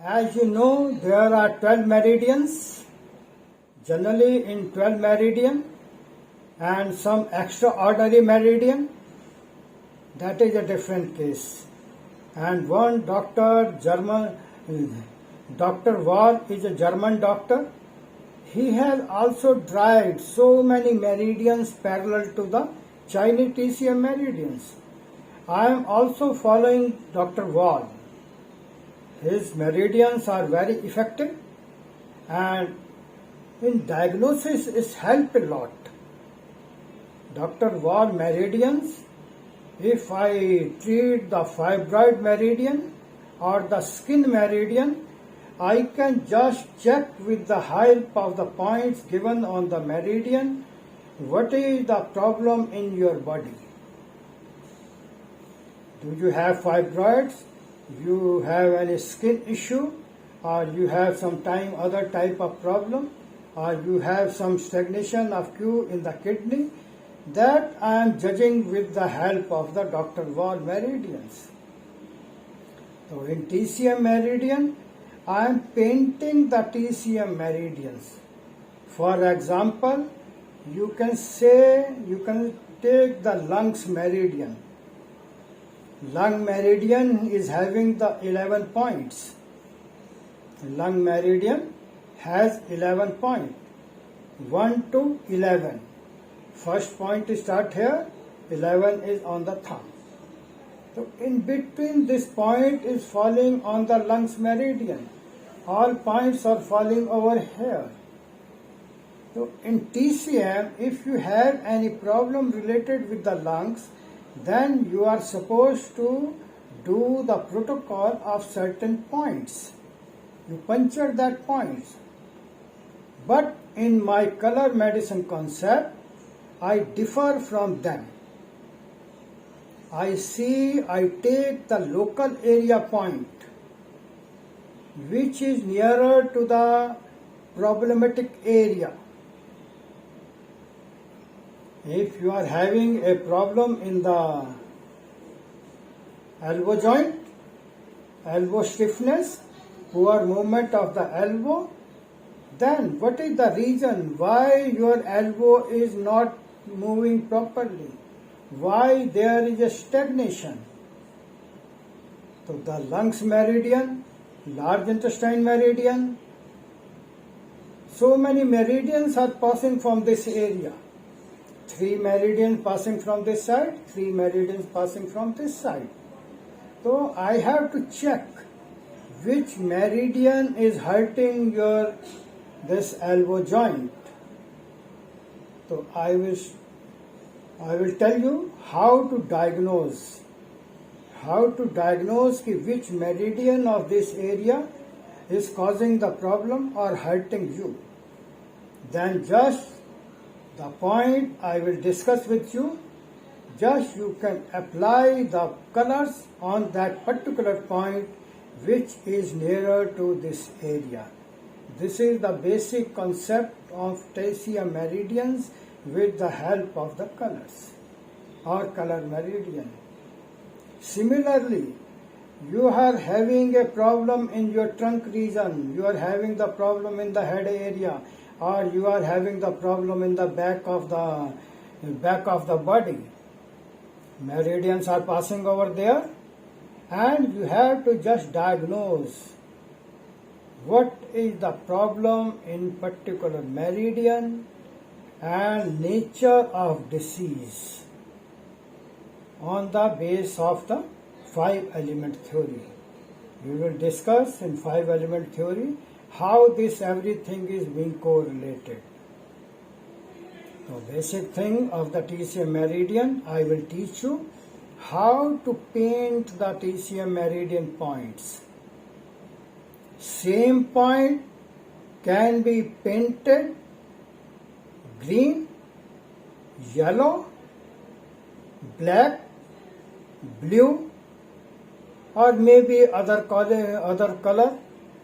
As you know, there are 12 meridians, generally in 12 meridian, and some extraordinary meridian, that is a different case. And one doctor, Dr. Wall is a German doctor. He has also tried so many meridians parallel to the Chinese TCM meridians. I am also following Dr. Wall. His meridians are very effective and in diagnosis it helps a lot. Dr. Wall meridians, if I treat the fibroid meridian or the skin meridian, I can just check with the help of the points given on the meridian what is the problem in your body. Do you have fibroids? You have any skin issue, or you have some other type of problem, or you have some stagnation of Q in the kidney, that I am judging with the help of the Dr. Wall meridians. So in TCM meridian, I am painting the TCM meridians. For example, you can take the lungs meridian. Lung meridian is having the 11 points. Lung meridian has 11 points, 1 to 11. First point is start here, 11 is on the thumb. So in between this point is falling on the lungs meridian. All points are falling over here. So in TCM, if you have any problem related with the lungs, then you are supposed to do the protocol of certain points. You puncture that points. But in my color medicine concept, I differ from them. I take the local area point, which is nearer to the problematic area. If you are having a problem in the elbow joint, elbow stiffness, poor movement of the elbow, then what is the reason why your elbow is not moving properly? Why there is a stagnation? So the lungs meridian, large intestine meridian, so many meridians are passing from this area. 3 meridians passing from this side, 3 meridians passing from this side. So I have to check which meridian is hurting this elbow joint. So I will tell you how to diagnose which meridian of this area is causing the problem or hurting you. Then just the point I will discuss with you, just you can apply the colors on that particular point which is nearer to this area. This is the basic concept of TCM meridians with the help of the colors or color meridian. Similarly, you are having a problem in your trunk region, you are having the problem in the head area, or you are having the problem in the back of the body. Meridians are passing over there, and you have to just diagnose what is the problem in particular meridian and nature of disease on the base of the 5-element theory. We will discuss in 5-element theory how this everything is being correlated. So basic thing of the TCM meridian, I will teach you how to paint the TCM meridian points. Same point can be painted green, yellow, black, blue, or maybe other color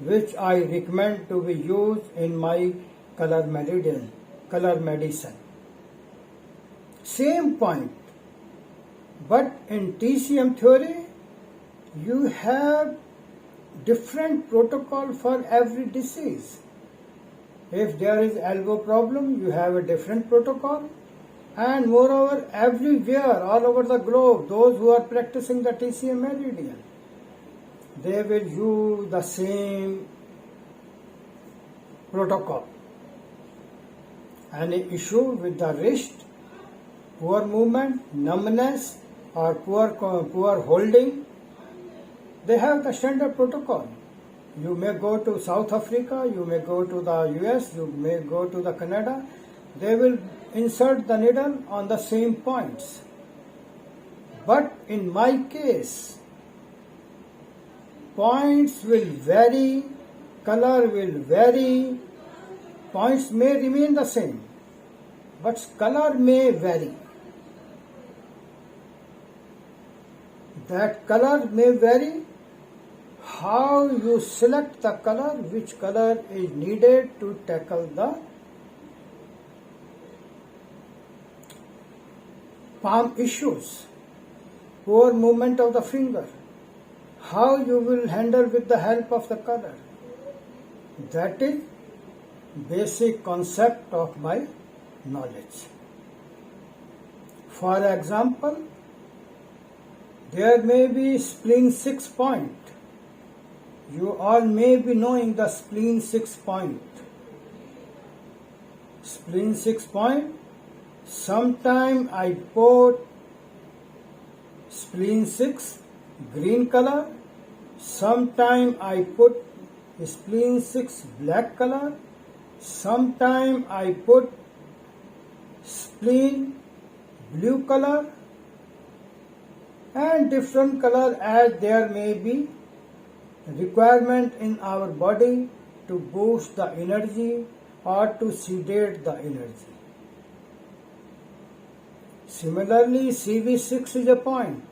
which I recommend to be used in my color medicine. Same point, but in TCM theory you have different protocol for every disease. If there is elbow problem, you have a different protocol. And moreover, everywhere, all over the globe, those who are practicing the TCM meridian, they will use the same protocol. Any issue with the wrist, poor movement, numbness, or poor holding, they have the standard protocol. You may go to South Africa, you may go to the US, you may go to the Canada. They will insert the needle on the same points. But in my case, points will vary, color will vary, points may remain the same, but color may vary. That color may vary. How you select the color, which color is needed to tackle the palm issues, poor movement of the finger, how you will handle with the help of the color. That is basic concept of my knowledge. For example, there may be spleen 6 point. You all may be knowing the spleen 6 point. Spleen 6 point, sometime I put spleen 6 green color, sometime I put spleen 6 black color, sometime I put spleen blue color, and different color as there may be requirement in our body to boost the energy or to sedate the energy. Similarly, CV6 is a point.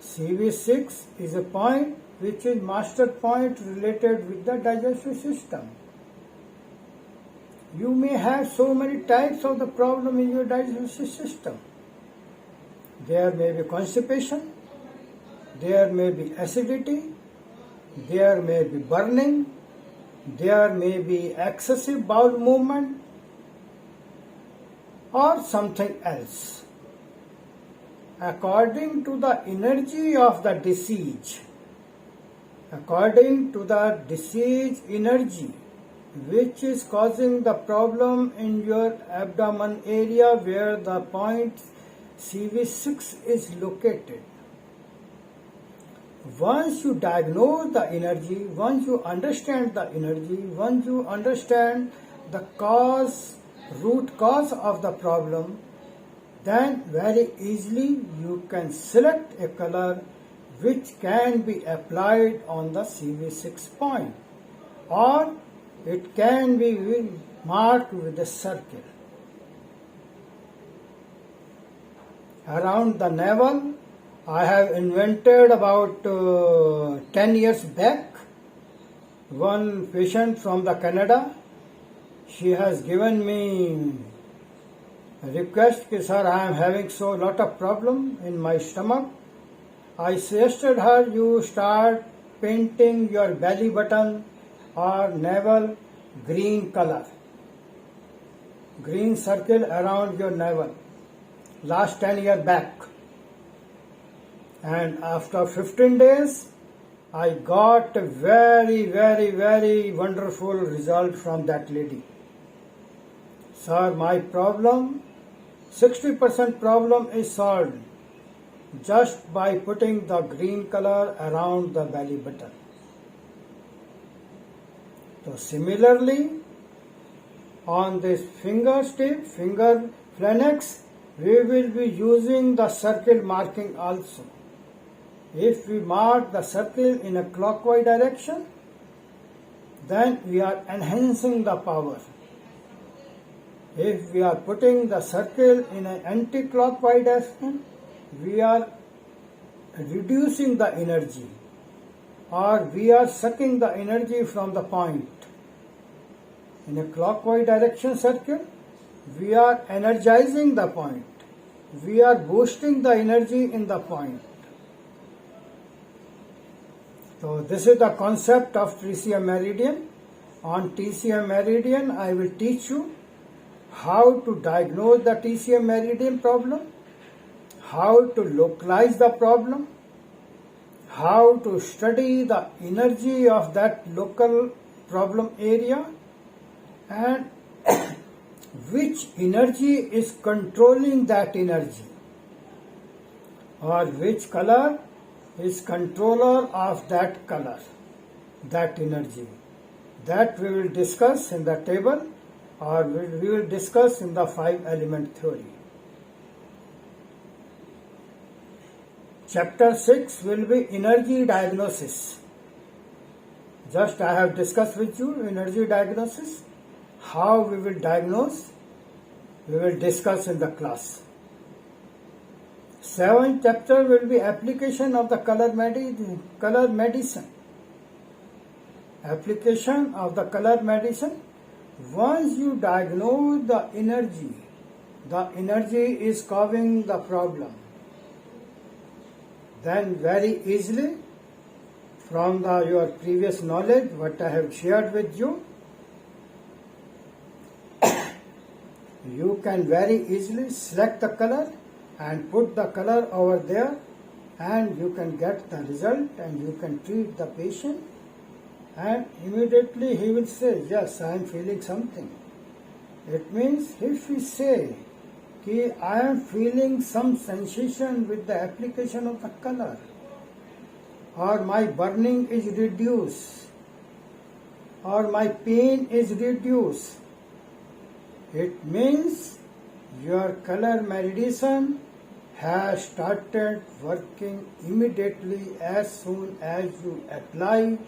CV6 is a point which is master point related with the digestive system. You may have so many types of the problem in your digestive system. There may be constipation, there may be acidity, there may be burning, there may be excessive bowel movement, or something else. According to the energy of the disease, according to the disease energy which is causing the problem in your abdomen area where the point CV6 is located. Once you diagnose the energy, once you understand the energy, once you understand the cause, root cause of the problem, then very easily you can select a color which can be applied on the CV6 point, or it can be marked with a circle. Around the navel, I have invented about 10 years back. One patient from the Canada, she has given me a request, sir, I am having so lot of problem in my stomach. I suggested her you start painting your belly button or navel green color, green circle around your navel. Last 10 years back. And after 15 days, I got a very, very, very wonderful result from that lady. Sir, my problem, 60% problem is solved just by putting the green color around the belly button. So similarly, on this finger tip, finger phalanx, we will be using the circle marking also. If we mark the circle in a clockwise direction, then we are enhancing the power. If we are putting the circle in an anti-clockwise direction, we are reducing the energy, or we are sucking the energy from the point. In a clockwise direction circle, we are energizing the point. We are boosting the energy in the point. So this is the concept of TCM meridian. On TCM meridian, I will teach you how to diagnose the TCM meridian problem, how to localize the problem, how to study the energy of that local problem area, and which energy is controlling that energy, or which color is controller of that color, that energy. That we will discuss in the table, or we will discuss in the 5-element theory. Chapter 6 will be energy diagnosis. Just I have discussed with you energy diagnosis. How we will diagnose, we will discuss in the class. 7th chapter will be application of the color medicine. Application of the color medicine. Once you diagnose the energy is causing the problem, then very easily from your previous knowledge, what I have shared with you, you can very easily select the color and put the color over there, and you can get the result, and you can treat the patient, and immediately he will say, yes, I am feeling something. It means if we say, I am feeling some sensation with the application of the color, or my burning is reduced, or my pain is reduced, it means your color medicine has started working immediately as soon as you apply.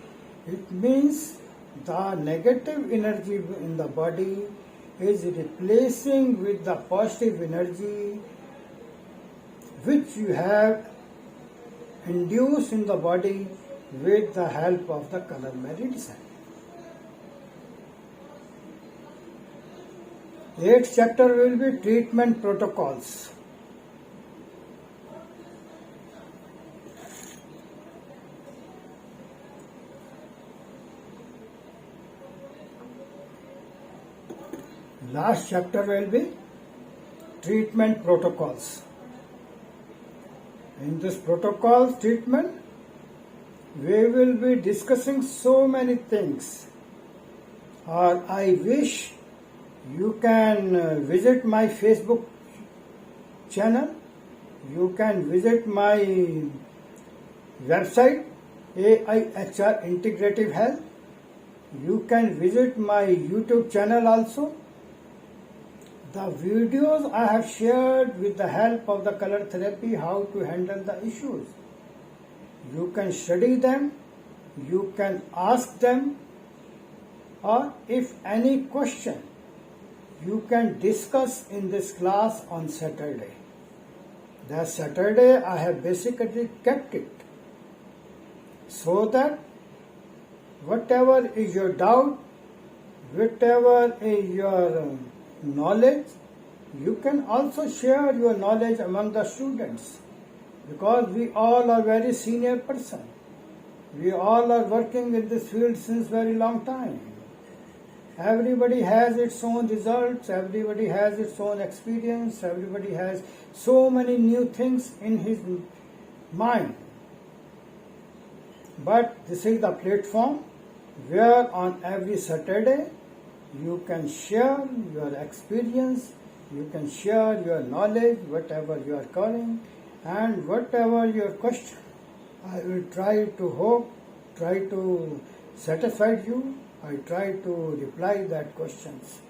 It means the negative energy in the body is replacing with the positive energy which you have induced in the body with the help of the color medicine. 8th chapter will be treatment protocols. Last chapter will be treatment protocols. In this protocol treatment, we will be discussing so many things. Or I wish you can visit my Facebook channel. You can visit my website, AIHR Integrative Health. You can visit my YouTube channel also. The videos I have shared with the help of the color therapy, how to handle the issues. You can study them, you can ask them, or if any question, you can discuss in this class on Saturday. That Saturday I have basically kept it so that whatever is your doubt, whatever is your knowledge, you can also share your knowledge among the students, because we all are very senior person. We all are working in this field since very long time. Everybody has its own results, everybody has its own experience, everybody has so many new things in his mind. But this is the platform where on every Saturday you can share your experience, you can share your knowledge, whatever you are calling, and whatever your question. I will try to satisfy you. I try to reply that questions.